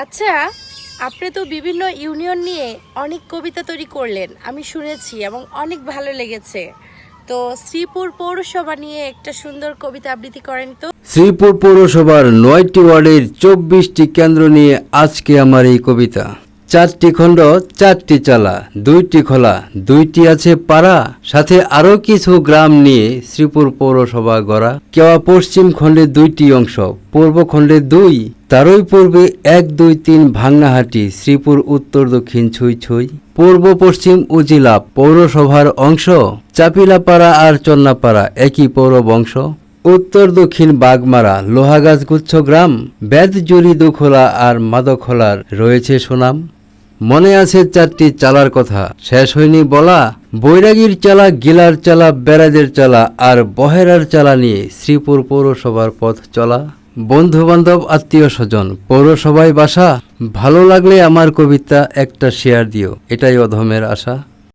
আচ্ছা, আপনি তো বিভিন্ন ইউনিয়ন নিয়ে অনেক কবিতা তৈরি করলেন, আমি শুনেছি এবং অনেক ভালো লেগেছে। তো শ্রীপুর পৌরসভা নিয়ে একটা সুন্দর কবিতা আবৃত্তি করেন তো। শ্রীপুর পৌরসভার ৯টি ওয়ার্ডের ২৪টি কেন্দ্র নিয়ে আজকে আমার এই কবিতা। ৪টি খণ্ড, ৪টি চালা, ২টি খোলা, ২টি আছে পাড়া, সাথে আরও কিছু গ্রাম নিয়ে শ্রীপুর পৌরসভা গড়া। কেওয়া পশ্চিম খণ্ডে ২টি অংশ, পূর্ব খণ্ডে ২, তারই পূর্বে ১, ২, ৩ ভাঙ্গাহাটি, শ্রীপুর উত্তর দক্ষিণ ছুঁই ছুঁই, পূর্ব পশ্চিম উজিলা পৌরসভার অংশ, চাপিলাপাড়া আর চন্নাপাড়া একই পৌর বংশ, উত্তর দক্ষিণ বাগমারা, লোহাগাছ গুচ্ছ গ্রাম, বেদজুরি দুখোলা আর মাদখোলার রয়েছে সুনাম। মনে আছে ৪টি চালার কথা, শেষ হয়নি বলা। বৈরাগীর চালা, গিলার চালা, বেড়াদের চালা আর বহেরার চালা নিয়ে শ্রীপুর পৌরসভার পথ চলা। বন্ধু বান্ধব আত্মীয় স্বজন পৌরসভায় বাসা, ভালো লাগলে আমার কবিতা একটা শেয়ার দিও, এটাই অধমের আশা।